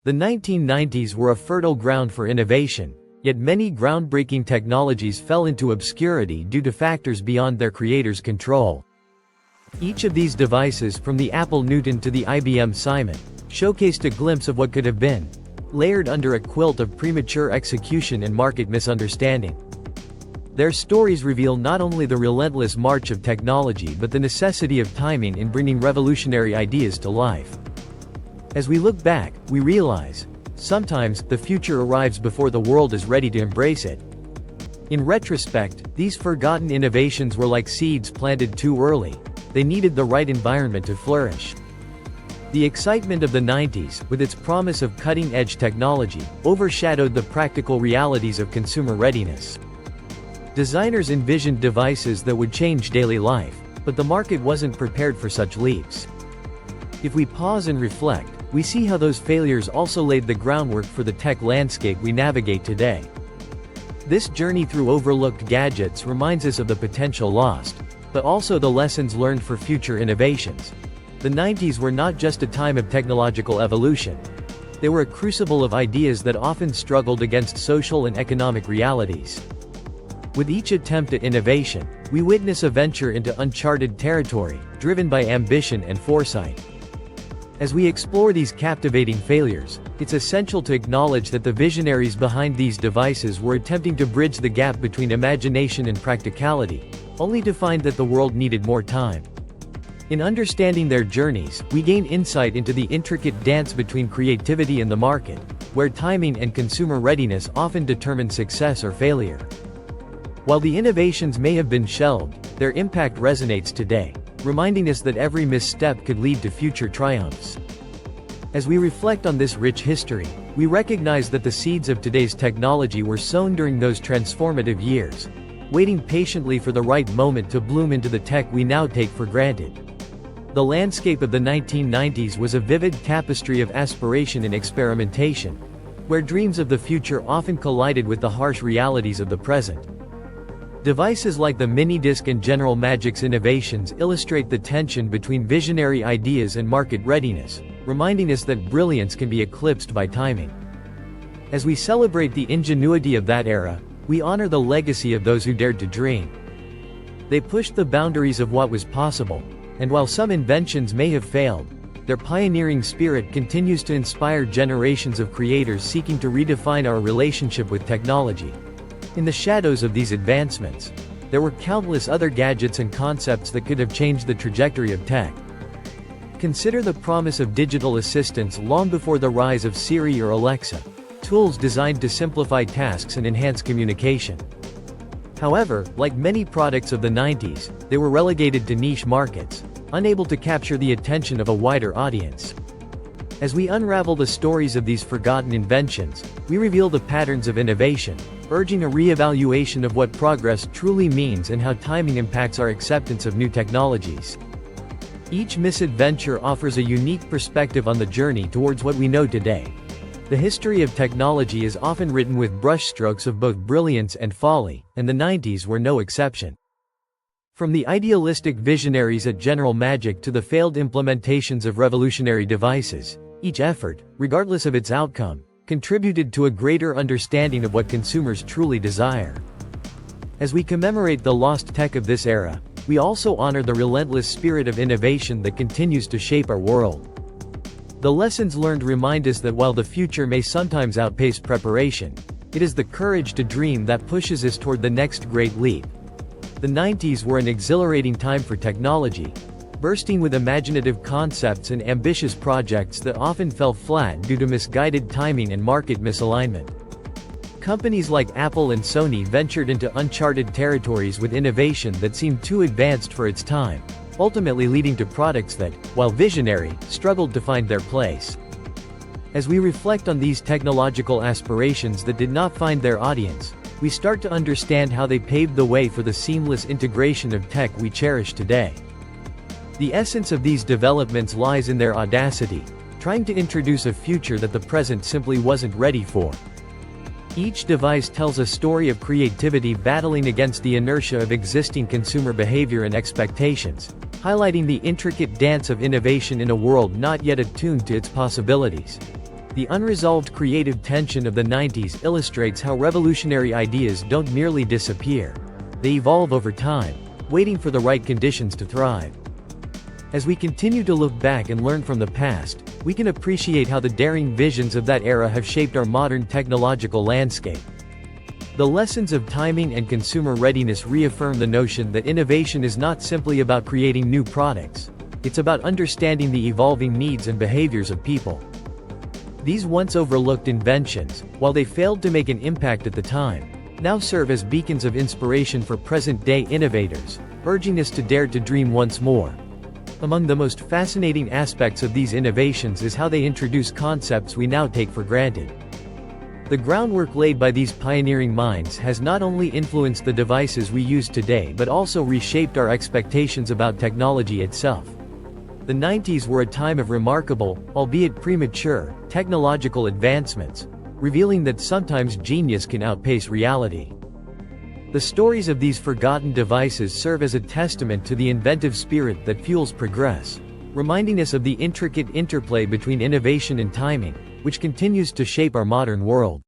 The 1990s were a fertile ground for innovation, yet many groundbreaking technologies fell into obscurity due to factors beyond their creators' control. Each of these devices, from the Apple Newton to the IBM Simon, showcased a glimpse of what could have been, layered under a quilt of premature execution and market misunderstanding. Their stories reveal not only the relentless march of technology but the necessity of timing in bringing revolutionary ideas to life. As we look back, we realize, sometimes, the future arrives before the world is ready to embrace it. In retrospect, these forgotten innovations were like seeds planted too early. They needed the right environment to flourish. The excitement of the 90s, with its promise of cutting-edge technology, overshadowed the practical realities of consumer readiness. Designers envisioned devices that would change daily life, but the market wasn't prepared for such leaps. If we pause and reflect, we see how those failures also laid the groundwork for the tech landscape we navigate today. This journey through overlooked gadgets reminds us of the potential lost, but also the lessons learned for future innovations. The 90s were not just a time of technological evolution. They were a crucible of ideas that often struggled against social and economic realities. With each attempt at innovation, we witness a venture into uncharted territory, driven by ambition and foresight. As we explore these captivating failures, it's essential to acknowledge that the visionaries behind these devices were attempting to bridge the gap between imagination and practicality, only to find that the world needed more time. In understanding their journeys, we gain insight into the intricate dance between creativity and the market, where timing and consumer readiness often determine success or failure. While the innovations may have been shelved, their impact resonates today, reminding us that every misstep could lead to future triumphs. As we reflect on this rich history, we recognize that the seeds of today's technology were sown during those transformative years, waiting patiently for the right moment to bloom into the tech we now take for granted. The landscape of the 1990s was a vivid tapestry of aspiration and experimentation, where dreams of the future often collided with the harsh realities of the present. Devices like the mini-disc and General Magic's innovations illustrate the tension between visionary ideas and market readiness, reminding us that brilliance can be eclipsed by timing. As we celebrate the ingenuity of that era, we honor the legacy of those who dared to dream. They pushed the boundaries of what was possible, and while some inventions may have failed, their pioneering spirit continues to inspire generations of creators seeking to redefine our relationship with technology. In the shadows of these advancements, there were countless other gadgets and concepts that could have changed the trajectory of tech. Consider the promise of digital assistants long before the rise of Siri or Alexa, tools designed to simplify tasks and enhance communication. However, like many products of the 90s, they were relegated to niche markets, unable to capture the attention of a wider audience. As we unravel the stories of these forgotten inventions, we reveal the patterns of innovation, urging a re-evaluation of what progress truly means and how timing impacts our acceptance of new technologies. Each misadventure offers a unique perspective on the journey towards what we know today. The history of technology is often written with brushstrokes of both brilliance and folly, and the 90s were no exception. From the idealistic visionaries at General Magic to the failed implementations of revolutionary devices, each effort, regardless of its outcome, contributed to a greater understanding of what consumers truly desire. As we commemorate the lost tech of this era, we also honor the relentless spirit of innovation that continues to shape our world. The lessons learned remind us that while the future may sometimes outpace preparation, it is the courage to dream that pushes us toward the next great leap. The 90s were an exhilarating time for technology, bursting with imaginative concepts and ambitious projects that often fell flat due to misguided timing and market misalignment. Companies like Apple and Sony ventured into uncharted territories with innovation that seemed too advanced for its time, ultimately leading to products that, while visionary, struggled to find their place. As we reflect on these technological aspirations that did not find their audience, we start to understand how they paved the way for the seamless integration of tech we cherish today. The essence of these developments lies in their audacity, trying to introduce a future that the present simply wasn't ready for. Each device tells a story of creativity battling against the inertia of existing consumer behavior and expectations, highlighting the intricate dance of innovation in a world not yet attuned to its possibilities. The unresolved creative tension of the 90s illustrates how revolutionary ideas don't merely disappear. They evolve over time, waiting for the right conditions to thrive. As we continue to look back and learn from the past, we can appreciate how the daring visions of that era have shaped our modern technological landscape. The lessons of timing and consumer readiness reaffirm the notion that innovation is not simply about creating new products. It's about understanding the evolving needs and behaviors of people. These once overlooked inventions, while they failed to make an impact at the time, now serve as beacons of inspiration for present-day innovators, urging us to dare to dream once more. Among the most fascinating aspects of these innovations is how they introduce concepts we now take for granted. The groundwork laid by these pioneering minds has not only influenced the devices we use today but also reshaped our expectations about technology itself. The 90s were a time of remarkable, albeit premature, technological advancements, revealing that sometimes genius can outpace reality. The stories of these forgotten devices serve as a testament to the inventive spirit that fuels progress, reminding us of the intricate interplay between innovation and timing, which continues to shape our modern world.